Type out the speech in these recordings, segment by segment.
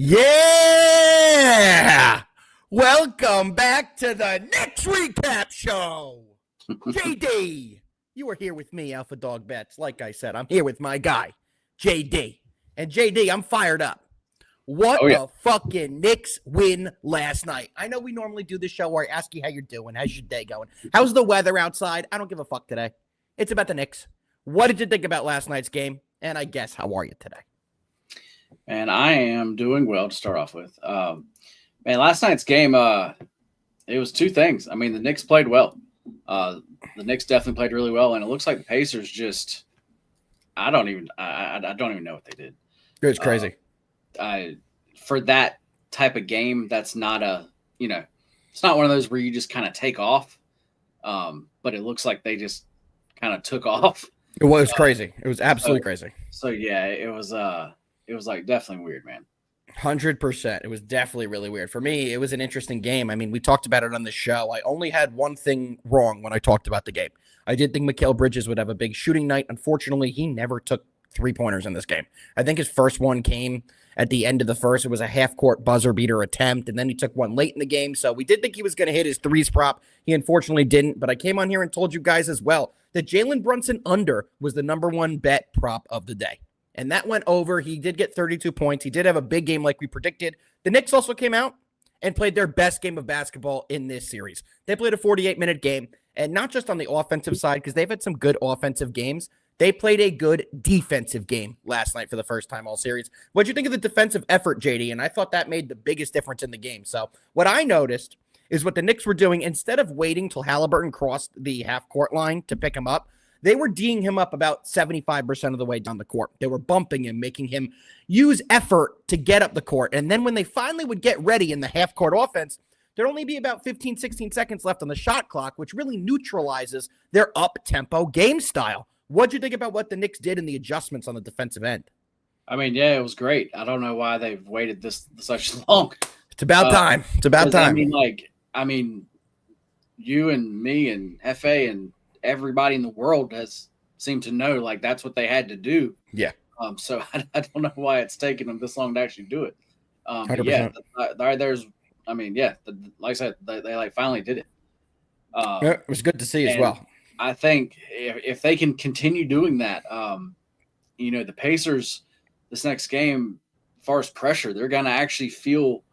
Yeah! Welcome back to the Knicks Recap Show. JD, you are here with me, AlphaDog Bets. Like I said, I'm here with my guy, JD. And JD, I'm fired up. What a fucking Knicks win last night. I know we normally do this show where I ask you how you're doing. How's your day going? How's the weather outside? I don't give a fuck today. It's about the Knicks. What did you think about last night's game? And I guess, how are you today? Man, I am doing well to start off with. Man, last night's game, it was two things. I mean, the Knicks played well. The Knicks definitely played really well, and it looks like the Pacers just I don't even know what they did. It was crazy. For that type of game, that's not it's not one of those where you just kind of take off. But it looks like they just kind of took off. It was crazy. It was absolutely crazy. So yeah, it was like definitely weird, man. 100%. It was definitely really weird. For me, it was an interesting game. I mean, we talked about it on the show. I only had one thing wrong when I talked about the game. I did think Mikal Bridges would have a big shooting night. Unfortunately, he never took three-pointers in this game. I think his first one came at the end of the first. It was a half-court buzzer-beater attempt, and then he took one late in the game. So we did think he was going to hit his threes prop. He unfortunately didn't, but I came on here and told you guys as well that Jalen Brunson under was the number one bet prop of the day. And that went over. He did get 32 points. He did have a big game like we predicted. The Knicks also came out and played their best game of basketball in this series. They played a 48-minute game, and not just on the offensive side, because they've had some good offensive games. They played a good defensive game last night for the first time all series. What'd you think of the defensive effort, JD? And I thought that made the biggest difference in the game. So what I noticed is what the Knicks were doing, instead of waiting till Halliburton crossed the half-court line to pick him up, they were D'ing him up about 75% of the way down the court. They were bumping him, making him use effort to get up the court. And then when they finally would get ready in the half-court offense, there'd only be about 15, 16 seconds left on the shot clock, which really neutralizes their up-tempo game style. What'd you think about what the Knicks did in the adjustments on the defensive end? I mean, yeah, it was great. I don't know why they've waited this such long. It's about time. It's about time. I mean, you and me and Hefe and everybody in the world has seemed to know like that's what they had to do. Yeah. So I don't know why it's taking them this long to actually do it. 100%. Yeah, like I said, they like finally did it. Yeah, it was good to see as well. I think if they can continue doing that, the Pacers this next game, as far as pressure, they're gonna actually feel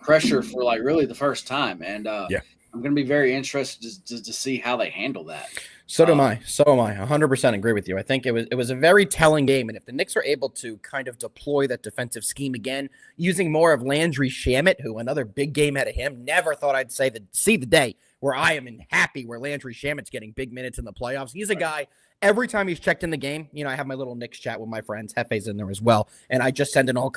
pressure for like really the first time, and I'm going to be very interested to see how they handle that. So am I. 100% agree with you. I think it was a very telling game. And if the Knicks are able to kind of deploy that defensive scheme again, using more of Landry Shamet, who another big game out of him, never thought I'd see the day where I am happy where Landry Shamet's getting big minutes in the playoffs. He's a guy, every time he's checked in the game, I have my little Knicks chat with my friends. Hefe's in there as well. And I just send in all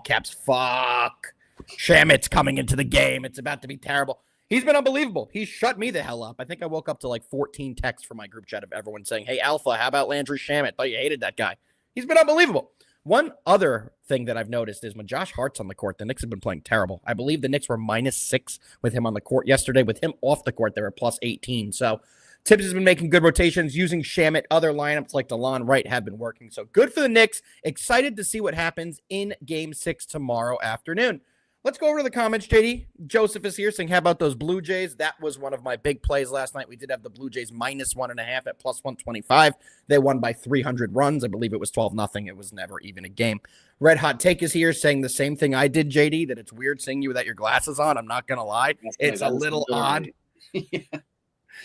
caps, fuck, Shamet's coming into the game. It's about to be terrible. He's been unbelievable. He shut me the hell up. I think I woke up to like 14 texts from my group chat of everyone saying, hey, Alpha, how about Landry Shamet? Thought you hated that guy. He's been unbelievable. One other thing that I've noticed is when Josh Hart's on the court, the Knicks have been playing terrible. I believe the Knicks were -6 with him on the court yesterday. With him off the court, they were +18. So Tibbs has been making good rotations, using Shamet. Other lineups like DeLon Wright have been working. So good for the Knicks. Excited to see what happens in Game 6 tomorrow afternoon. Let's go over to the comments, JD. Joseph is here saying, how about those Blue Jays? That was one of my big plays last night. We did have the Blue Jays -1.5 at +125. They won by 300 runs. I believe it was 12-0. It was never even a game. Red Hot Take is here saying the same thing I did, JD, that it's weird seeing you without your glasses on. I'm not going to lie. It's a little odd.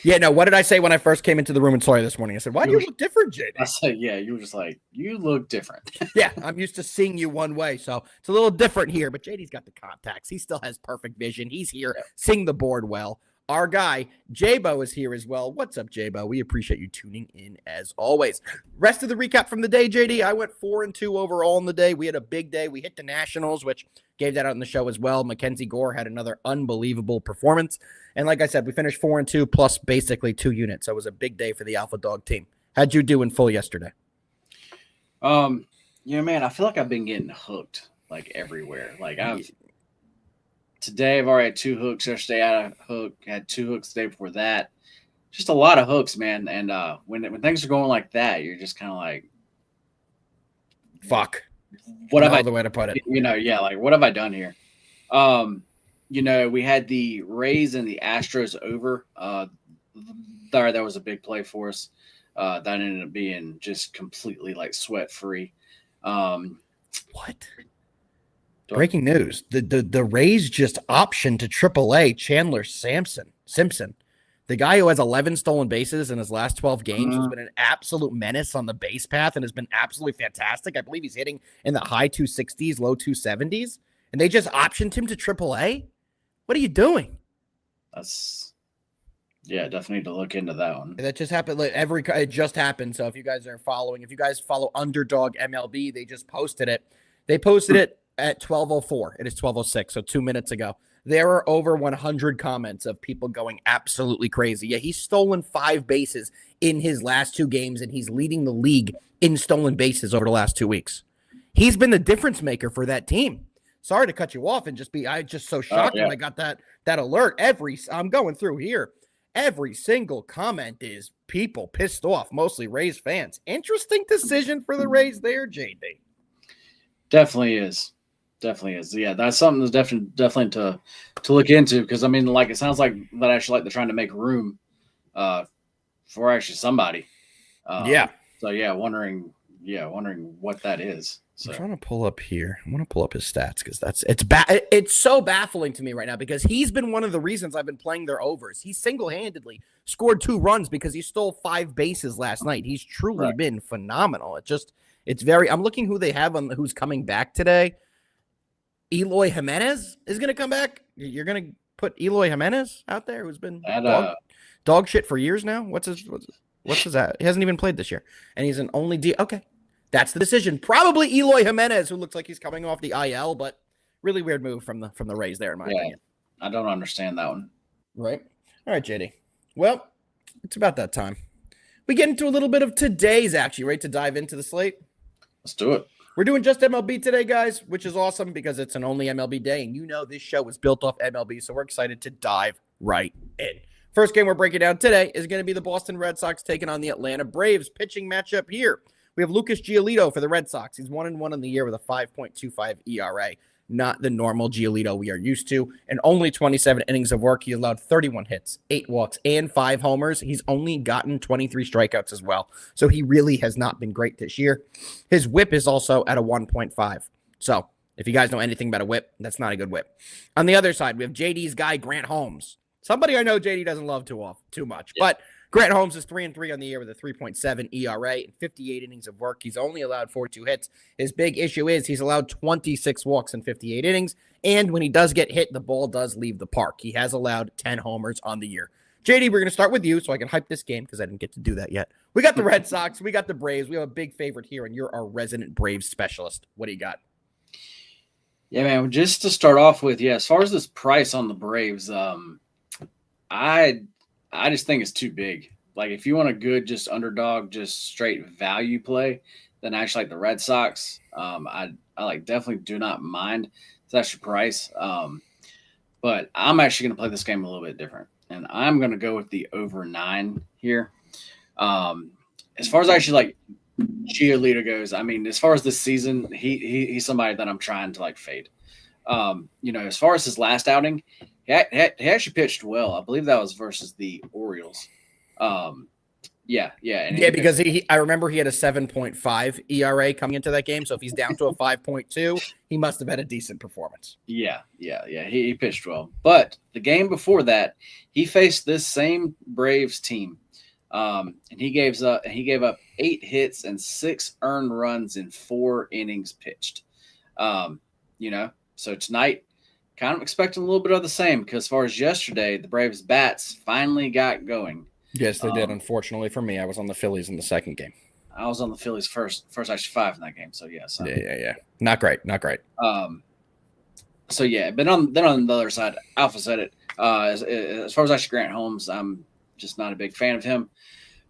Yeah, no, what did I say when I first came into the room and saw you this morning? I said, why do you look different, JD? I said, yeah, you were just like, you look different. Yeah, I'm used to seeing you one way, so it's a little different here, but JD's got the contacts. He still has perfect vision. He's here, seeing the board well. Our guy, J-Bo, is here as well. What's up, J-Bo? We appreciate you tuning in as always. Rest of the recap from the day, JD. I went 4-2 overall in the day. We had a big day. We hit the Nationals, which gave that out in the show as well. Mackenzie Gore had another unbelievable performance. And like I said, we finished 4-2 plus basically 2 units. So it was a big day for the AlphaDog team. How'd you do in full yesterday? Man, I feel like I've been getting hooked like everywhere. Like Today, I've already had 2 hooks. Yesterday, I had a hook. Had 2 hooks the day before that. Just a lot of hooks, man. And when things are going like that, you're just kind of like, fuck. what have No I, other way to put it. yeah, like what have I done here? We had the Rays and the Astros over. That was a big play for us. That ended up being just completely like sweat free. What? Breaking news: the Rays just optioned to AAA Chandler Simpson, the guy who has 11 stolen bases in his last 12 games, who's been an absolute menace on the base path and has been absolutely fantastic. I believe he's hitting in the high 260s, low 270s, and they just optioned him to AAA. What are you doing? Definitely need to look into that one. That just happened. It just happened. So if you guys are following, if you guys follow Underdog MLB, they just posted it. They posted it at 12:04. It is 12:06, so 2 minutes ago. There are over 100 comments of people going absolutely crazy. Yeah, he's stolen 5 bases in his last 2 games, and he's leading the league in stolen bases over the last 2 weeks. He's been the difference maker for that team. Sorry to cut you off and I just so shocked when I got that alert. I'm going through here. Every single comment is people pissed off, mostly Rays fans. Interesting decision for the Rays there, JD. Definitely is. Yeah, that's something that's definitely to look into, because I mean, like, it sounds like that actually like they're trying to make room for actually somebody. So wondering what that is. So. I'm trying to pull up here. I want to pull up his stats because it's so baffling to me right now, because he's been one of the reasons I've been playing their overs. He single-handedly scored 2 runs because he stole 5 bases last night. He's truly been phenomenal. I'm looking who they have who's coming back today. Eloy Jimenez is going to come back. You're going to put Eloy Jimenez out there, who's been dog shit for years now. What's his that? He hasn't even played this year, and he's an only D. Okay. That's the decision. Probably Eloy Jimenez, who looks like he's coming off the IL, but really weird move from the Rays there, in my opinion. I don't understand that one. Right. All right, JD. Well, it's about that time. We get into a little bit of today's action. Ready to dive into the slate? Let's do it. We're doing just MLB today, guys, which is awesome because it's an only MLB day, and this show was built off MLB, so we're excited to dive right in. First game we're breaking down today is going to be the Boston Red Sox taking on the Atlanta Braves. Pitching matchup here. We have Lucas Giolito for the Red Sox. He's 1-1 in the year with a 5.25 ERA. Not the normal Giolito we are used to. And only 27 innings of work. He allowed 31 hits, 8 walks, and 5 homers. He's only gotten 23 strikeouts as well. So he really has not been great this year. His whip is also at a 1.5. So if you guys know anything about a whip, that's not a good whip. On the other side, we have JD's guy, Grant Holmes. Somebody I know JD doesn't love too much. Yeah. But Grant Holmes is 3-3 on the year with a 3.7 ERA and 58 innings of work. He's only allowed 42 hits. His big issue is he's allowed 26 walks in 58 innings, and when he does get hit, the ball does leave the park. He has allowed 10 homers on the year. JD, we're going to start with you so I can hype this game because I didn't get to do that yet. We got the Red Sox. We got the Braves. We have a big favorite here, and you're our resident Braves specialist. What do you got? Yeah, man, just to start off with, as far as this price on the Braves, I just think it's too big. Like, if you want a good, just underdog, just straight value play, then actually like the Red Sox, I definitely do not mind that your price. But I'm actually going to play this game a little bit different, and I'm going to go with the over 9 here. As far as actually like Giolito goes, I mean, as far as this season, he's somebody that I'm trying to like fade. As far as his last outing, he actually pitched well. I believe that was versus the Orioles. Because I remember he had a 7.5 ERA coming into that game. So if he's down to a 5.2, he must have had a decent performance. Yeah. He pitched well. But the game before that, he faced this same Braves team. And he gave up 8 hits and 6 earned runs in 4 innings pitched. So tonight, kind of expecting a little bit of the same, because as far as yesterday, the Braves bats finally got going. Yes, they did. Unfortunately for me, I was on the Phillies in the second game. I was on the Phillies first actually 5 in that game. So yes. Yeah. Not great. But on the other side, Alpha said it. As far as actually Grant Holmes, I'm just not a big fan of him.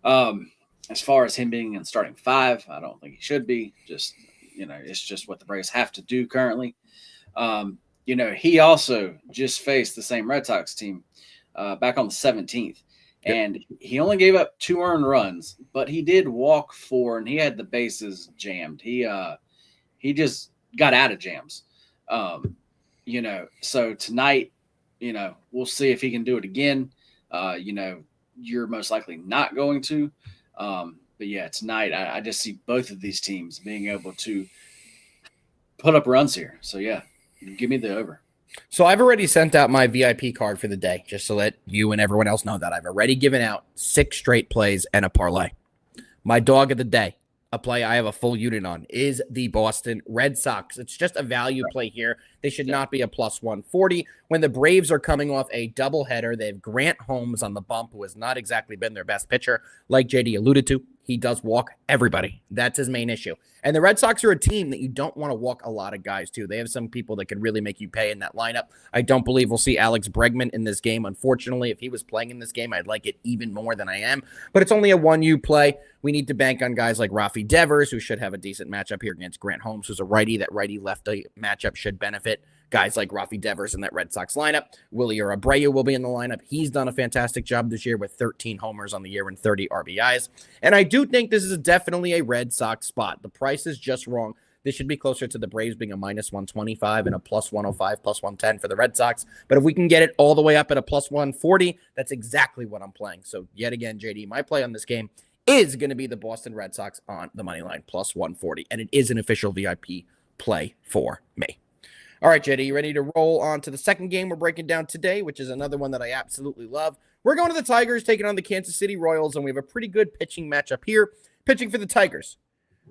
As far as him being in starting 5, I don't think he should be. Just it's just what the Braves have to do currently. He also just faced the same Red Sox team back on the 17th. Yep. And he only gave up 2 earned runs, but he did walk 4, and he had the bases jammed. He He just got out of jams. So tonight, we'll see if he can do it again. You're most likely not going to. But yeah, tonight I just see both of these teams being able to put up runs here. So yeah, give me the over. So I've already sent out my VIP card for the day, just to let you and everyone else know that I've already given out 6 straight plays and a parlay. My dog of the day, a play I have a full unit on, is the Boston Red Sox. It's just a value play here. They should not be a plus 140. When the Braves are coming off a doubleheader, they have Grant Holmes on the bump, who has not exactly been their best pitcher. Like JD alluded to, he does walk everybody. That's his main issue. And the Red Sox are a team that you don't want to walk a lot of guys to. They have some people that could really make you pay in that lineup. I don't believe we'll see Alex Bregman in this game. Unfortunately, if he was playing in this game, I'd like it even more than I am. But it's only a 1U play. We need to bank on guys like Rafi Devers, who should have a decent matchup here against Grant Holmes, who's a righty. That righty-lefty matchup should benefit guys like Rafi Devers in that Red Sox lineup. Willie Abreu will be in the lineup. He's done a fantastic job this year with 13 homers on the year and 30 RBIs. And I do think this is definitely a Red Sox spot. The price is just wrong. This should be closer to the Braves being a minus 125 and a plus 105, plus 110 for the Red Sox. But if we can get it all the way up at a plus 140, that's exactly what I'm playing. So yet again, JD, my play on this game is going to be the Boston Red Sox on the money line, plus 140. And it is an official VIP play for me. All right, JD, you ready to roll on to the second game we're breaking down today, which is another one that I absolutely love. We're going to the Tigers taking on the Kansas City Royals, and we have a pretty good pitching matchup here. Pitching for the Tigers,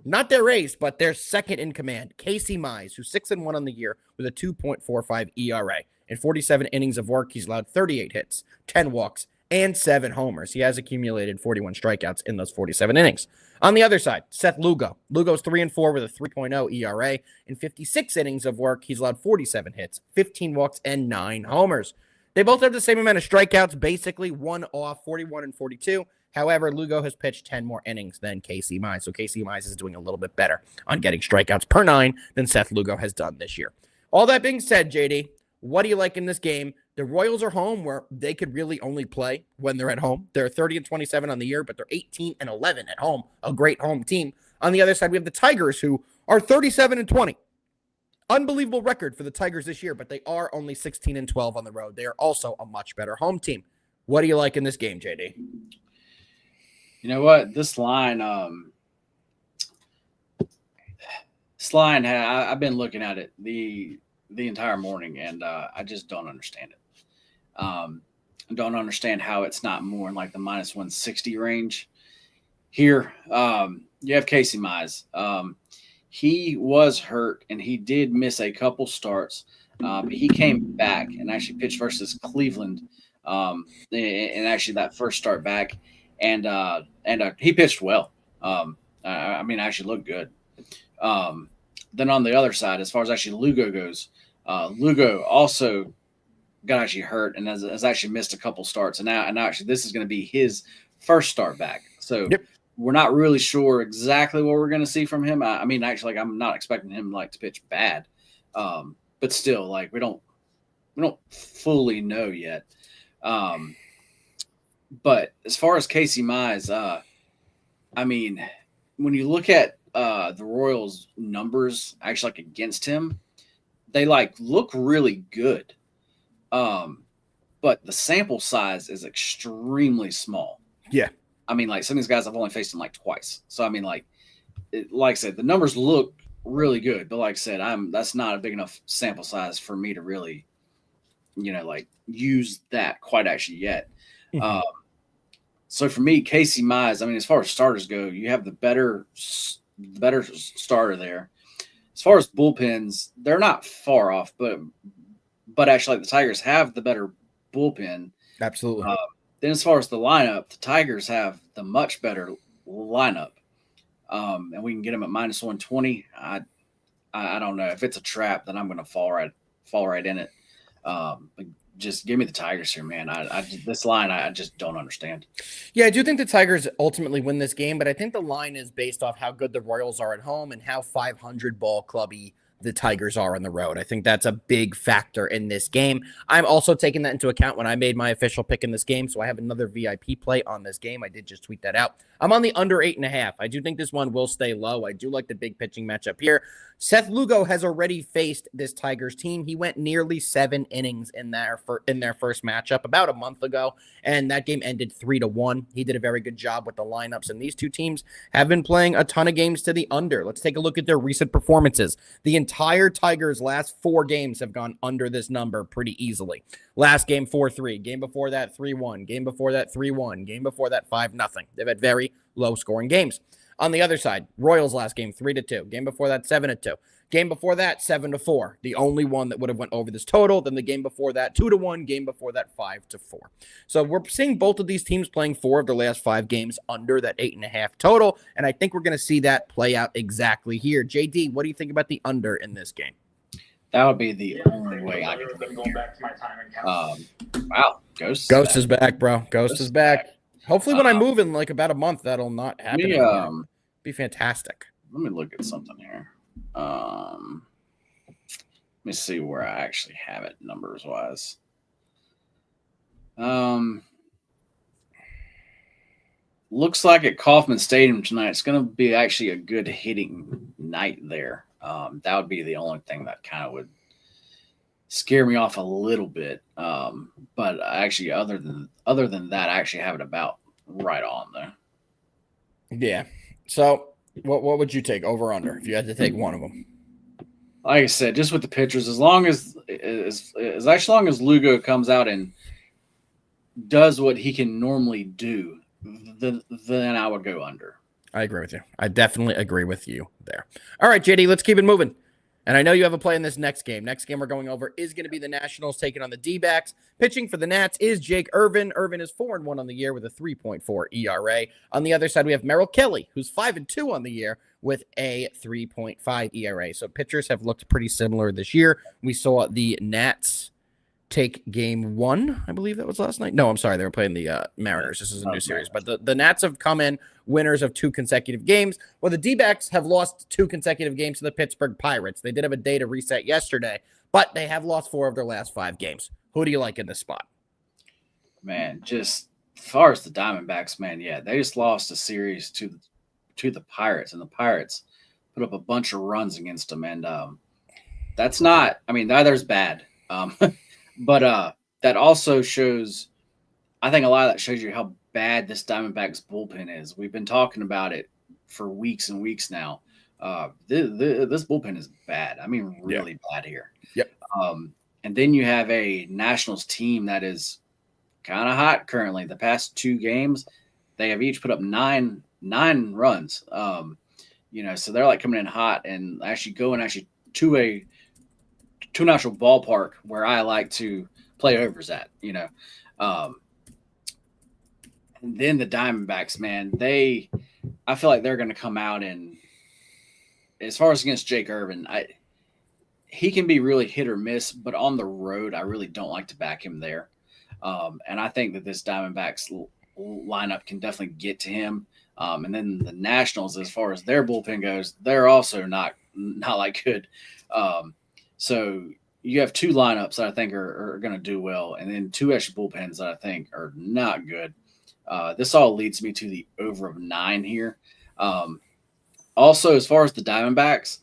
not their ace, but their second in command, Casey Mize, who's 6-1 on the year with a 2.45 ERA. In 47 innings of work, he's allowed 38 hits, 10 walks, and 7 homers. He has accumulated 41 strikeouts in those 47 innings. On the other side, Seth Lugo. Lugo's 3-4 with a 3.0 ERA. In 56 innings of work, he's allowed 47 hits, 15 walks, and 9 homers. They both have the same amount of strikeouts, basically 1 off, 41 and 42. However, Lugo has pitched 10 more innings than Casey Mize. So Casey Mize is doing a little bit better on getting strikeouts per 9 than Seth Lugo has done this year. All that being said, JD, what do you like in this game? The Royals are home where they could really only play when they're at home. They're 30-27 on the year, but they're 18-11 at home. A great home team. On the other side, we have the Tigers, who are 37-20. Unbelievable record for the Tigers this year, but they are only 16-12 on the road. They are also a much better home team. What do you like in this game, JD? You know what? This line, I've been looking at it the entire morning, and I just don't understand it. I don't understand how it's not more in like the minus 160 range. Here, you have Casey Mize. He was hurt, and he did miss a couple starts, but he came back and actually pitched versus Cleveland, and actually that first start back, and he pitched well. Actually looked good. Then on the other side, as far as actually Lugo goes, Lugo also got actually hurt and has actually missed a couple starts. And now actually this is going to be his first start back. So We're not really sure exactly what we're going to see from him. Actually, I'm not expecting him to pitch bad. But still, we don't fully know yet. But as far as Casey Mize, when you look at the Royals' numbers actually against him, they look really good. But the sample size is extremely small. Yeah. Some of these guys I've only faced him twice. So like I said, the numbers look really good, but like I said, that's not a big enough sample size for me to really, use that quite actually yet. Mm-hmm. So for me, Casey Mize, as far as starters go, you have the better starter there. As far as bullpens, they're not far off, but actually the Tigers have the better bullpen. Absolutely. Then as far as the lineup, the Tigers have the much better lineup. And we can get them at minus 120. I don't know. If it's a trap, then I'm going to fall right in it. But just give me the Tigers here, man. This line, I just don't understand. Yeah, I do think the Tigers ultimately win this game, but I think the line is based off how good the Royals are at home and how 500 ball clubby the Tigers are on the road. I think that's a big factor in this game. I'm also taking that into account when I made my official pick in this game, so I have another VIP play on this game. I did just tweet that out. I'm on the under 8.5. I do think this one will stay low. I do like the big pitching matchup here. Seth Lugo has already faced this Tigers team. He went nearly 7 innings in their first matchup about a month ago, and that game ended 3-1. He did a very good job with the lineups, and these two teams have been playing a ton of games to the under. Let's take a look at their recent performances. The entire Tigers' last 4 games have gone under this number pretty easily. Last game, 4-3. Game before that, 3-1. Game before that, 3-1. Game before that, 5-0. They've had very low-scoring games. On the other side, Royals last game, 3-2. Game before that, 7-2. Game before that, 7-4. The only one that would have went over this total. Then the game before that, 2-1. Game before that, 5-4. So we're seeing both of these teams playing 4 of their last 5 games under that 8.5 total, and I think we're going to see that play out exactly here. JD, what do you think about the under in this game? That would be the only way I could go back to my time. Wow, Ghost is back, bro. Ghost is back. Hopefully, when I move in like about a month, that'll not happen. Be fantastic. Let me look at something here. Let me see where I actually have it numbers wise. Looks like at Kauffman Stadium tonight, it's going to be actually a good hitting night there. That would be the only thing that kind of would scare me off a little bit. But actually, other than that, I actually have it about right on there. Yeah. So what would you take over under if you had to take one of them? Like I said, just with the pitchers, as long as Lugo comes out and does what he can normally do, then I would go under. I agree with you. I definitely agree with you there. All right, JD, let's keep it moving. And I know you have a play in this next game. Next game we're going over is going to be the Nationals taking on the D-backs. Pitching for the Nats is Jake Irvin. Irvin is 4-1 on the year with a 3.4 ERA. On the other side, we have Merrill Kelly, who's 5-2 on the year with a 3.5 ERA. So pitchers have looked pretty similar this year. We saw the Nats take game 1. I believe that was last night. No, I'm sorry. They were playing the Mariners. This is a new series. But the Nats have come in winners of 2 consecutive games. Well, the D-backs have lost 2 consecutive games to the Pittsburgh Pirates. They did have a day to reset yesterday, but they have lost 4 of their last 5 games. Who do you like in this spot? Man, just as far as the Diamondbacks, man, yeah, they just lost a series to the Pirates, and the Pirates put up a bunch of runs against them. And that's not – I mean, neither's bad. But that also shows – I think a lot of that shows you how bad this Diamondbacks bullpen is. We've been talking about it for weeks and weeks now. This bullpen is bad. I mean, really bad here. Yep. And then you have a Nationals team that is kind of hot currently. The past 2 games, they have each put up nine runs. So they're like coming in hot and actually going to a natural ballpark where I like to play overs at. And then the Diamondbacks, man, I feel like they're going to come out and, as far as against Jake Irvin, he can be really hit or miss, but on the road, I really don't like to back him there. And I think that this Diamondbacks lineup can definitely get to him. And then the Nationals, as far as their bullpen goes, they're also not like good. So you have 2 lineups that I think are going to do well, and then 2 extra bullpens that I think are not good. This all leads me to the over of 9 here. Also, as far as the Diamondbacks,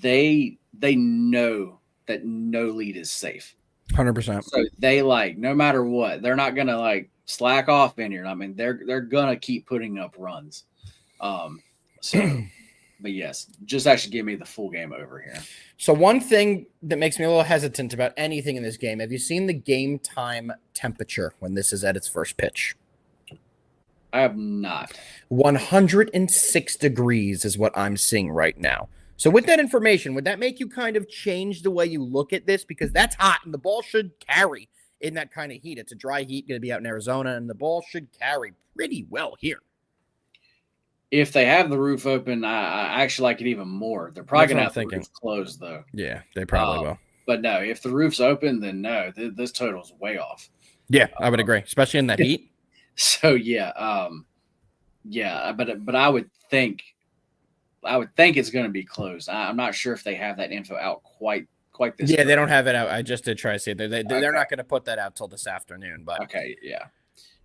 they know that no lead is safe. 100%. So they no matter what, they're not gonna slack off in here. I mean, they're gonna keep putting up runs. But yes, just actually give me the full game over here. So one thing that makes me a little hesitant about anything in this game, have you seen the game time temperature when this is at its first pitch? I have not. 106 degrees is what I'm seeing right now. So with that information, would that make you kind of change the way you look at this? Because that's hot, and the ball should carry in that kind of heat. It's a dry heat going to be out in Arizona, and the ball should carry pretty well here. If they have the roof open, I actually like it even more. They're probably going to have the roof closed, though. Yeah, they probably will. But no, if the roof's open, then no, this total's way off. Yeah, I would agree, especially in that heat. So, yeah, but I would think, I would think it's going to be closed. I'm not sure if they have that info out quite this. Yeah, early. they don't have it out. I just did try to see it. They're Okay. not going to put that out till this afternoon. But Okay, yeah.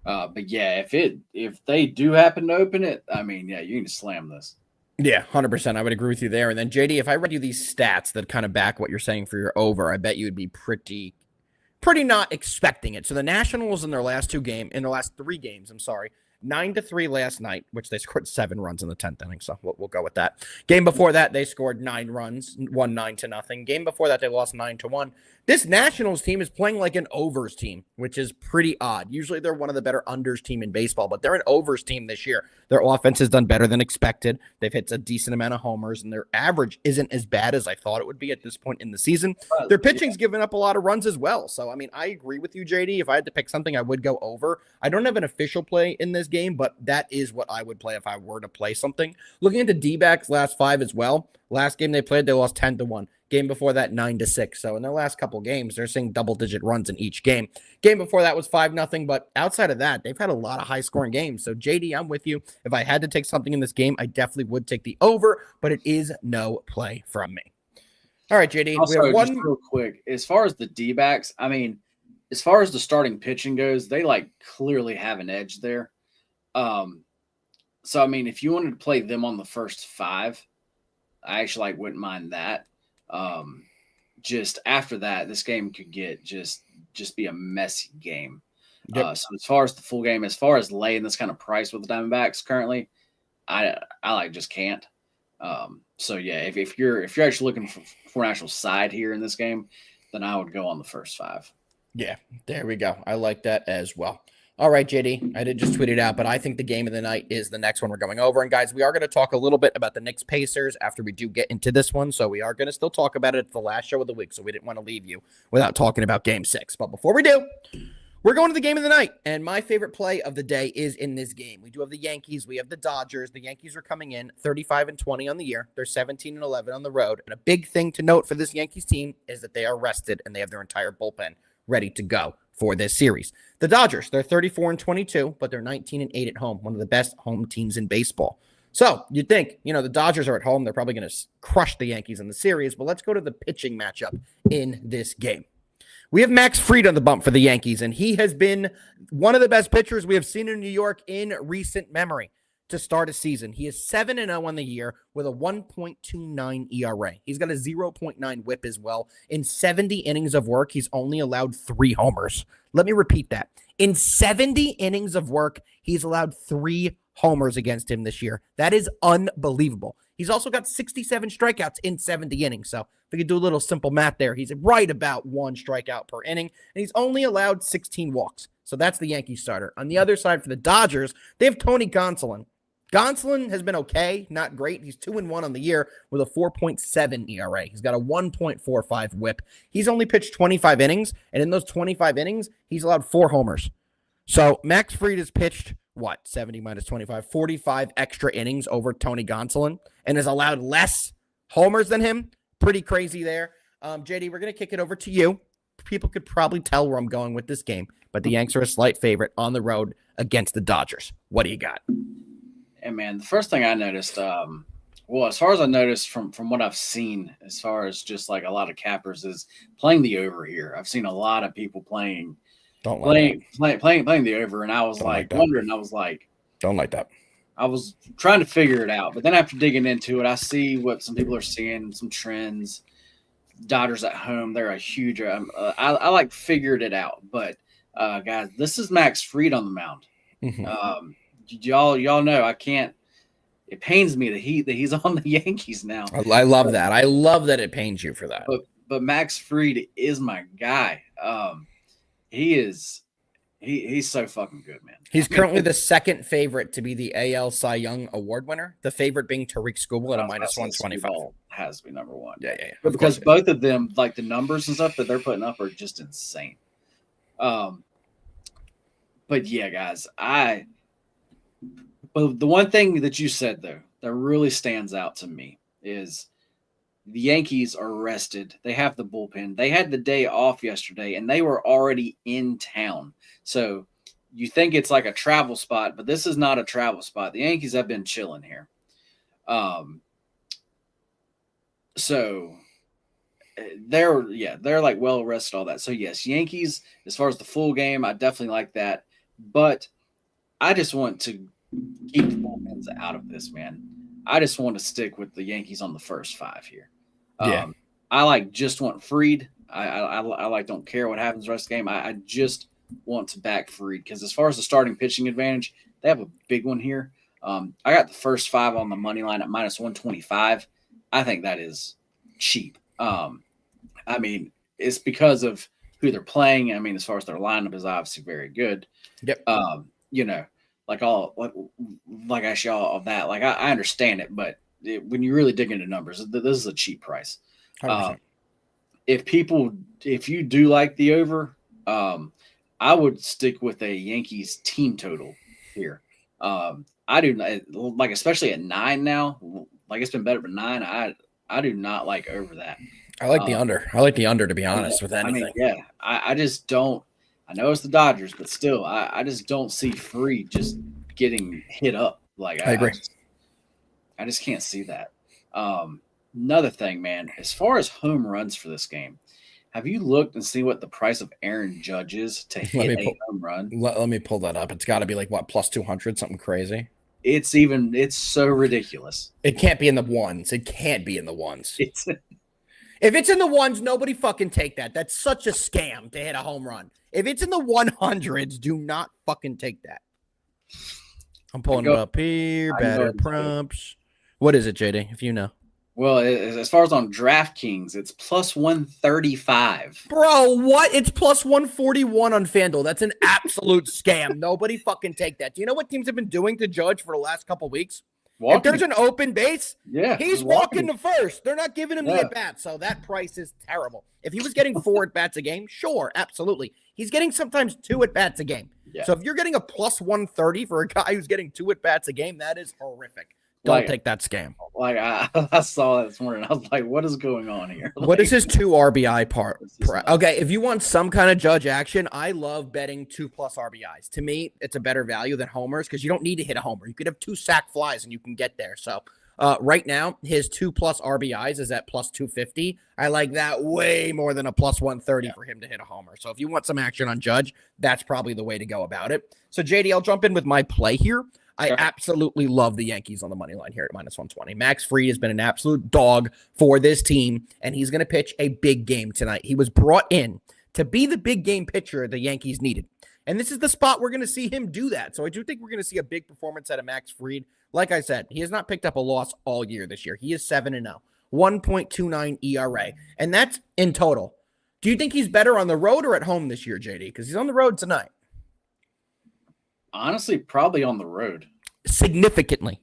But yeah, if they do happen to open it, I mean, yeah, you need to slam this. yeah, 100%. I would agree with you there. And then JD, if I read you these stats that kind of back what you're saying for your over, I bet you would be pretty not expecting it. So the Nationals in their last 3 games, 9-3 last night, which they scored 7 runs in the 10th inning. So we'll go with that. Game before that, they scored 9 runs, won 9-0. Game before that, they lost 9-1. This Nationals team is playing like an overs team, which is pretty odd. Usually they're one of the better unders team in baseball, but they're an overs team this year. Their offense has done better than expected. They've hit a decent amount of homers, and their average isn't as bad as I thought it would be at this point in the season. Their pitching's given up a lot of runs as well. So, I mean, I agree with you, JD. If I had to pick something, I would go over. I don't have an official play in this game, but that is what I would play if I were to play something. Looking into D-backs last 5 as well. Last game they played, they lost 10-1. Game before that, 9-6. So in their last couple games, they're seeing double-digit runs in each game. Game before that was 5-0, but outside of that, they've had a lot of high-scoring games. So JD, I'm with you. If I had to take something in this game, I definitely would take the over, but it is no play from me. All right, JD. Also, we have one just real quick, as far as the D-backs, I mean, as far as the starting pitching goes, they clearly have an edge there. So I mean, if you wanted to play them on the first 5, I actually wouldn't mind that. Just after that, this game could get just be a messy game. Yep. So as far as the full game, as far as laying this kind of price with the Diamondbacks currently, I just can't. So yeah, if you're actually looking for an actual side here in this game, then I would go on the first 5. Yeah, there we go. I like that as well. All right, JD, I did just tweet it out, but I think the game of the night is the next one we're going over. And guys, we are going to talk a little bit about the Knicks Pacers after we do get into this one. So we are going to still talk about it. It's the last show of the week, so we didn't want to leave you without talking about game 6. But before we do, we're going to the game of the night. And my favorite play of the day is in this game. We do have the Yankees. We have the Dodgers. The Yankees are coming in 35-20 on the year. They're 17-11 on the road. And a big thing to note for this Yankees team is that they are rested and they have their entire bullpen ready to go for this series. The Dodgers, they're 34-22, but they're 19-8 at home, one of the best home teams in baseball. So you'd think, the Dodgers are at home. They're probably going to crush the Yankees in the series, but let's go to the pitching matchup in this game. We have Max Fried on the bump for the Yankees, and he has been one of the best pitchers we have seen in New York in recent memory to start a season. He is 7-0 on the year with a 1.29 ERA. He's got a 0.9 whip as well. In 70 innings of work, he's only allowed 3 homers. Let me repeat that. In 70 innings of work, he's allowed 3 homers against him this year. That is unbelievable. He's also got 67 strikeouts in 70 innings. So if we could do a little simple math there, he's right about 1 strikeout per inning, and he's only allowed 16 walks. So that's the Yankee starter. On the other side for the Dodgers, they have Tony Gonsolin. Gonsolin has been okay, not great. He's 2-1 on the year with a 4.7 ERA. He's got a 1.45 whip. He's only pitched 25 innings, and in those 25 innings, he's allowed 4 homers. So Max Fried has pitched, 70 minus 25, 45 extra innings over Tony Gonsolin and has allowed less homers than him. Pretty crazy there. JD, we're going to kick it over to you. People could probably tell where I'm going with this game, but the Yanks are a slight favorite on the road against the Dodgers. What do you got? And man, the first thing I noticed, as far as I noticed from what I've seen, as far as just a lot of cappers, is playing the over here. I've seen a lot of people playing the over, and I was wondering. I was like, don't like that. I was trying to figure it out, but then after digging into it, I see what some people are seeing, some trends. Dodgers at home, they're a huge. I figured it out, but guys, this is Max Fried on the mound. Mm-hmm. Y'all know I can't. It pains me that he's on the Yankees now. I love that. I love that it pains you for that. But Max Fried is my guy. He's so fucking good, man. He's currently the second favorite to be the AL Cy Young Award winner. The favorite being Tariq Skubal at a minus 125. Has to be number 1. Yeah. Because both of them, the numbers and stuff that they're putting up are just insane. But yeah, guys, But the one thing that you said, though, that really stands out to me is the Yankees are rested. They have the bullpen. They had the day off yesterday, and they were already in town. So you think it's like a travel spot, but this is not a travel spot. The Yankees have been chilling here. So they're like well rested, all that. So yes, Yankees, as far as the full game, I definitely like that. But I just want to keep the bullpens out of this, man. I just want to stick with the Yankees on the first 5 here. Yeah. I just want Fried. I like don't care what happens the rest of the game. I just want to back Fried because as far as the starting pitching advantage, they have a big one here. I got the first 5 on the money line at minus 125. I think that is cheap. I mean, it's because of who they're playing. I mean, as far as their lineup is obviously very good. Yep. Like actually all of that. Like I understand it, but when you really dig into numbers, this is a cheap price. 100%. If you do like the over, I would stick with a Yankees team total here. I do like, especially at 9 now. Like it's been better than 9. I do not like over that. I like the under. I like the under, to be honest, with anything. I just don't. I know it's the Dodgers, but still, I just don't see Fried just getting hit up. Like I agree. I just can't see that. Another thing, man, as far as home runs for this game, have you looked and seen what the price of Aaron Judge is to hit a home run? Let me pull that up. It's got to be like, what, plus 200, something crazy? It's so ridiculous. It can't be in the ones. It can't be in the ones. If it's in the ones, nobody fucking take that. That's such a scam to hit a home run. If it's in the 100s, do not fucking take that. I'm pulling it up here. Batter prompts. What is it, JD, if you know? Well, as far as on DraftKings, it's plus 135. Bro, what? It's plus 141 on FanDuel. That's an absolute scam. Nobody fucking take that. Do you know what teams have been doing to Judge for the last couple weeks? If there's an open base, he's walking to first. They're not giving him the at-bat, so that price is terrible. If he was getting 4 at-bats a game, sure, absolutely. He's getting sometimes 2 at-bats a game. Yeah. So if you're getting a plus 130 for a guy who's getting 2 at-bats a game, that is horrific. Don't take that scam. Like I saw that this morning. I was like, what is going on here? What is his 2 RBI part? Okay, if you want some kind of Judge action, I love betting 2+ RBIs. To me, it's a better value than homers because you don't need to hit a homer. You could have 2 sack flies and you can get there. So right now, his 2+ RBIs is at plus 250. I like that way more than a plus 130 for him to hit a homer. So if you want some action on Judge, that's probably the way to go about it. So JD, I'll jump in with my play here. I absolutely love the Yankees on the money line here at minus 120. Max Fried has been an absolute dog for this team, and he's going to pitch a big game tonight. He was brought in to be the big game pitcher the Yankees needed. And this is the spot we're going to see him do that. So I do think we're going to see a big performance out of Max Fried. Like I said, he has not picked up a loss all year this year. He is 7-0, 1.29 ERA, and that's in total. Do you think he's better on the road or at home this year, JD? Because he's on the road tonight. Honestly, probably on the road. Significantly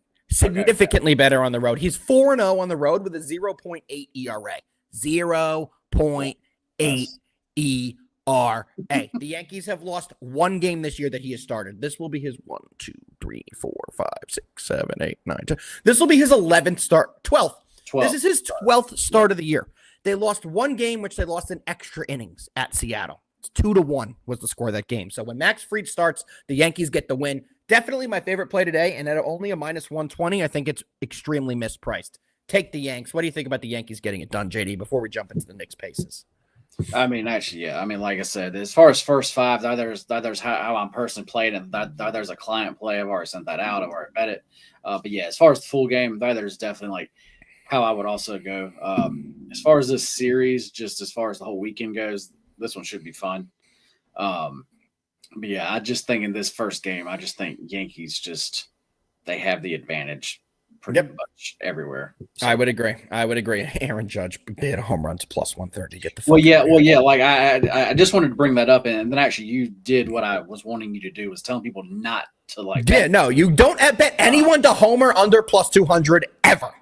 better on the road. He's 4-0 on the road with a 0.8 ERA. 0.8 ERA. The Yankees have lost 1 game this year that he has started. This will be his 1, 2, 3, 4, 5, 6, 7, 8, 9, 10. This will be his 11th start. 12th. This is his 12th start of the year. They lost 1 game, which they lost in extra innings at Seattle. 2-1 was the score of that game. So when Max Fried starts, the Yankees get the win. Definitely my favorite play today, and at only a minus 120, I think it's extremely mispriced. Take the Yanks. What do you think about the Yankees getting it done, JD, before we jump into the Knicks paces? I mean, actually, yeah. I mean, like I said, as far as first 5, there's how I'm personally played, and there's a client play. I've already sent that out. I've already bet it. But yeah, as far as the full game, there's definitely like how I would also go. As far as this series, just as far as the whole weekend goes, this one should be fun. But yeah, I just think in this first game, I just think Yankees they have the advantage pretty much everywhere. So. I would agree. Aaron Judge, they had a home runs plus 130. Get the well, yeah. Like I just wanted to bring that up, and then actually you did what I was wanting you to do, was telling people not to like. Yeah, no, you don't bet anyone to homer under plus 200 ever.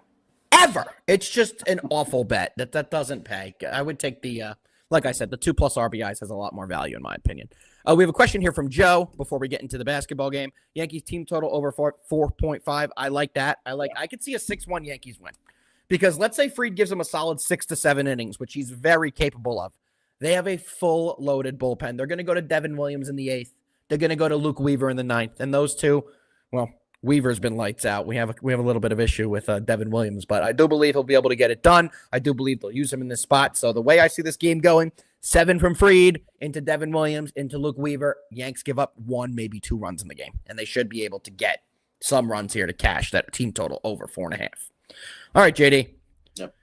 It's just an awful bet that doesn't pay. I would take the. Like I said, the 2+ RBIs has a lot more value in my opinion. We have a question here from Joe before we get into the basketball game. Yankees team total over 4.5. I like that. I could see a 6-1 Yankees win because let's say Fried gives them a solid 6 to 7 innings, which he's very capable of. They have a full loaded bullpen. They're going to go to Devin Williams in the 8th. They're going to go to Luke Weaver in the 9th. And those two, well, Weaver's been lights out. We have a little bit of issue with Devin Williams, but I do believe he'll be able to get it done. I do believe they'll use him in this spot. So the way I see this game going, 7 from Freed into Devin Williams into Luke Weaver. Yanks give up 1, maybe 2 runs in the game, and they should be able to get some runs here to cash that team total over 4.5. All right, JD. Yep.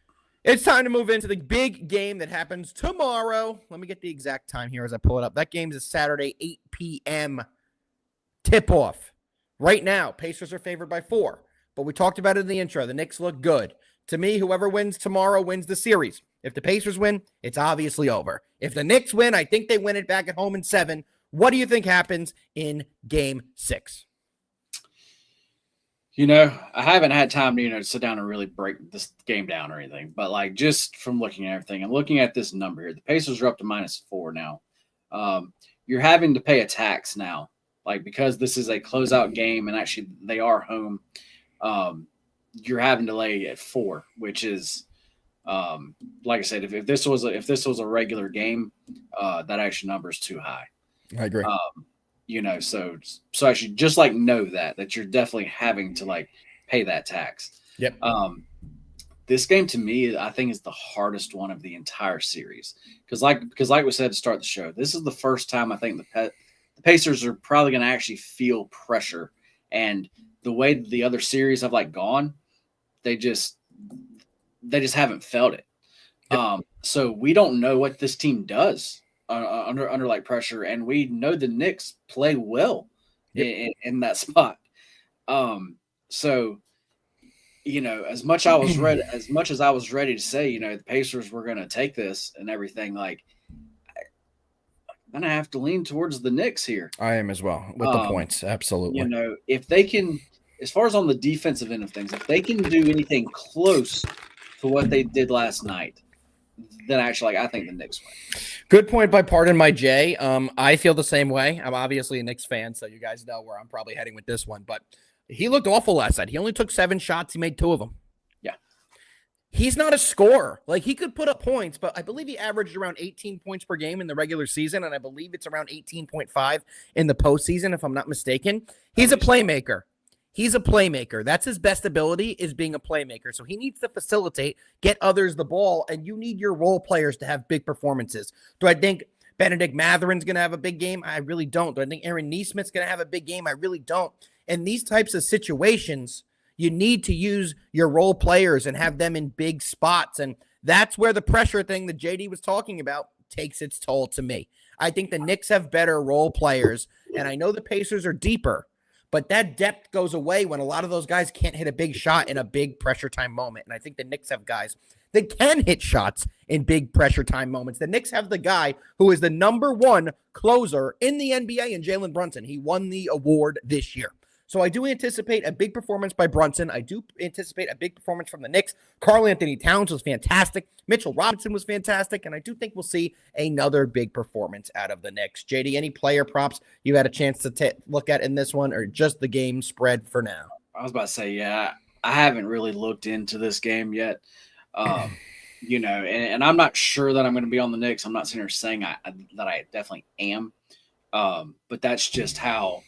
It's time to move into the big game that happens tomorrow. Let me get the exact time here as I pull it up. That game is Saturday, 8 p.m. tip-off. Right now, Pacers are favored by 4, but we talked about it in the intro. The Knicks look good. To me, whoever wins tomorrow wins the series. If the Pacers win, it's obviously over. If the Knicks win, I think they win it back at home in 7. What do you think happens in Game 6? I haven't had time to, sit down and really break this game down or anything, but like just from looking at everything and looking at this number here, the Pacers are up to -4 now. You're having to pay a tax now. Like, because this is a closeout game and actually they are home, you're having to lay at 4, which is, like I said, if this was a regular game, that actually number is too high. I agree. So actually just like know that you're definitely having to like pay that tax. Yep. This game to me, I think, is the hardest one of the entire series because like we said to start the show, this is the first time I think the Pacers are probably going to actually feel pressure, and the way the other series have like gone, they just haven't felt it. Yep. So we don't know what this team does under like pressure, and we know the Knicks play well in that spot. So as much as I was ready to say, the Pacers were going to take this and everything, like, I'm going to have to lean towards the Knicks here. I am as well with the points. Absolutely. If they can, as far as on the defensive end of things, if they can do anything close to what they did last night, then actually, I think the Knicks win. Good point by Pardon My Jay. I feel the same way. I'm obviously a Knicks fan, so you guys know where I'm probably heading with this one. But he looked awful last night. He only took 7 shots. He made 2 of them. Yeah. He's not a scorer. Like, he could put up points, but I believe he averaged around 18 points per game in the regular season, and I believe it's around 18.5 in the postseason, if I'm not mistaken. He's a playmaker. He's a playmaker. That's his best ability, is being a playmaker. So he needs to facilitate, get others the ball, and you need your role players to have big performances. Do I think Benedict Matherin's going to have a big game? I really don't. Do I think Aaron Nesmith's going to have a big game? I really don't. In these types of situations, you need to use your role players and have them in big spots. And that's where the pressure thing that JD was talking about takes its toll to me. I think the Knicks have better role players, and I know the Pacers are deeper, but that depth goes away when a lot of those guys can't hit a big shot in a big pressure time moment. And I think the Knicks have guys that can hit shots in big pressure time moments. The Knicks have the guy who is the #1 closer in the NBA in Jalen Brunson. He won the award this year. So I do anticipate a big performance by Brunson. I do anticipate a big performance from the Knicks. Karl Anthony Towns was fantastic. Mitchell Robinson was fantastic. And I do think we'll see another big performance out of the Knicks. JD, any player props you had a chance to look at in this one, or just the game spread for now? I was about to say, yeah, I haven't really looked into this game yet. And I'm not sure that I'm going to be on the Knicks. I'm not sitting here saying that I definitely am. But that's just how,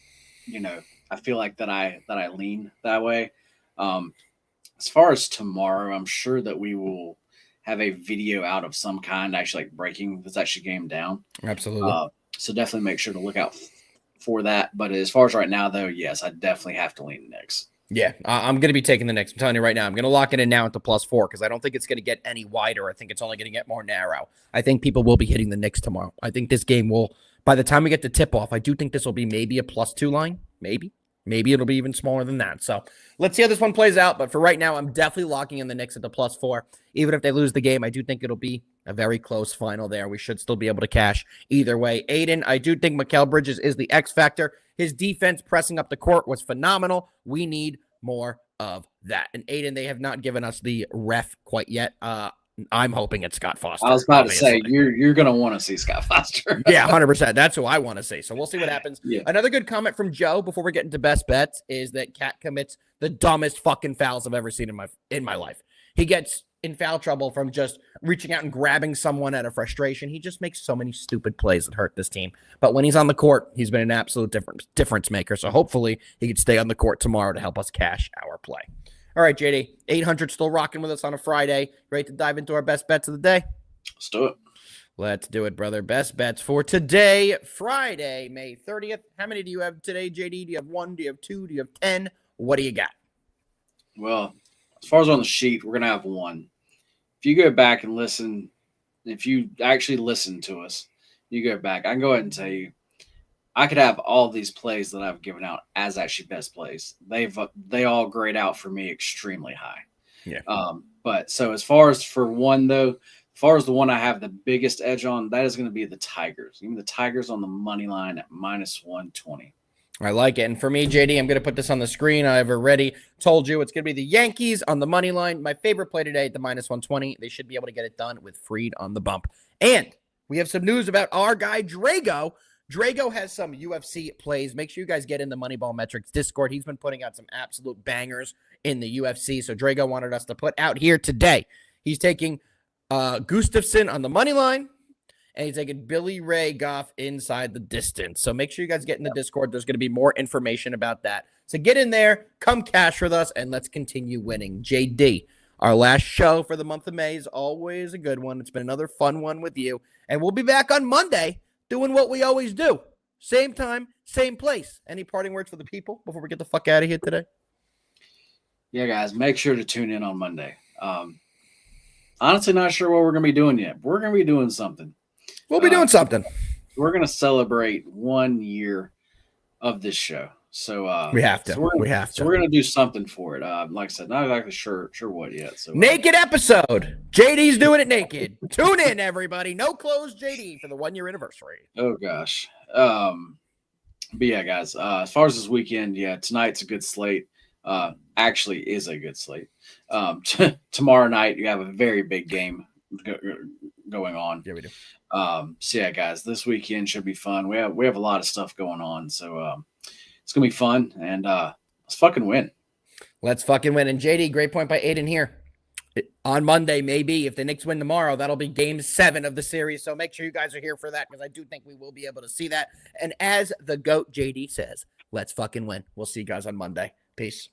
I feel like that I lean that way. As far as tomorrow, I'm sure that we will have a video out of some kind, actually like breaking this actually game down. Absolutely. So definitely make sure to look out for that. But as far as right now, though, yes, I definitely have to lean the Knicks. Yeah, I'm going to be taking the Knicks. I'm telling you right now, I'm going to lock it in now at the +4 because I don't think it's going to get any wider. I think it's only going to get more narrow. I think people will be hitting the Knicks tomorrow. I think this game will, by the time we get to tip-off, I do think this will be maybe a +2 line, maybe. Maybe it'll be even smaller than that. So let's see how this one plays out. But for right now, I'm definitely locking in the Knicks at the +4. Even if they lose the game, I do think it'll be a very close final there. We should still be able to cash either way. Aiden, I do think Mikal Bridges is the X factor. His defense pressing up the court was phenomenal. We need more of that. And Aiden, they have not given us the ref quite yet. I'm hoping it's Scott Foster. I was about to say, you're going to want to see Scott Foster. Yeah, 100%. That's who I want to see. So we'll see what happens. Yeah. Another good comment from Joe before we get into best bets is that Cat commits the dumbest fucking fouls I've ever seen in my life. He gets in foul trouble from just reaching out and grabbing someone out of frustration. He just makes so many stupid plays that hurt this team. But when he's on the court, he's been an absolute difference maker. So hopefully he could stay on the court tomorrow to help us cash our play. All right, JD, 800 still rocking with us on a Friday. Ready to dive into our best bets of the day? Let's do it. Let's do it, brother. Best bets for today, Friday, May 30th. How many do you have today, JD? Do you have 1? Do you have 2? Do you have 10? What do you got? Well, as far as on the sheet, we're going to have 1. If you go back and listen, if you actually listen to us, you go back, I can go ahead and tell you, I could have all these plays that I've given out as actually best plays. They all grade out for me extremely high. Yeah. But so as far as for 1, though, as far as the one I have the biggest edge on, that is going to be the Tigers. Even the Tigers on the money line at -120. I like it. And for me, JD, I'm going to put this on the screen. I've already told you it's going to be the Yankees on the money line. My favorite play today at the -120. They should be able to get it done with Freed on the bump. And we have some news about our guy, Drago. Drago has some UFC plays. Make sure you guys get in the MoneyBall Metrics Discord. He's been putting out some absolute bangers in the UFC. So Drago wanted us to put out here today. He's taking Gustafsson on the money line. And he's taking Billy Ray Goff inside the distance. So make sure you guys get in the Discord. There's going to be more information about that. So get in there, come cash with us, and let's continue winning. JD, our last show for the month of May is always a good one. It's been another fun one with you. And we'll be back on Monday doing what we always do. Same time, same place. Any parting words for the people before we get the fuck out of here today? Yeah, guys, make sure to tune in on Monday. Honestly, not sure what we're going to be doing yet. We're going to be doing something. We'll be doing something. We're going to celebrate 1 year of this show. So we have to. So we're going to do something for it. Like I said, not exactly sure what yet. So naked episode. JD's doing it naked. Tune in, everybody. No clothes, JD, for the 1 year anniversary. Oh gosh. But yeah, guys. As far as this weekend, yeah, tonight's a good slate. Actually, is a good slate. Tomorrow night, you have a very big game going on. Yeah, we do. So yeah, guys, this weekend should be fun. We have a lot of stuff going on, so it's gonna be fun, and let's fucking win. Let's fucking win. And JD, great point by Aiden here. On Monday, maybe if the Knicks win tomorrow, that'll be Game 7 of the series. So make sure you guys are here for that, because I do think we will be able to see that. And as the GOAT JD says, let's fucking win. We'll see you guys on Monday. Peace.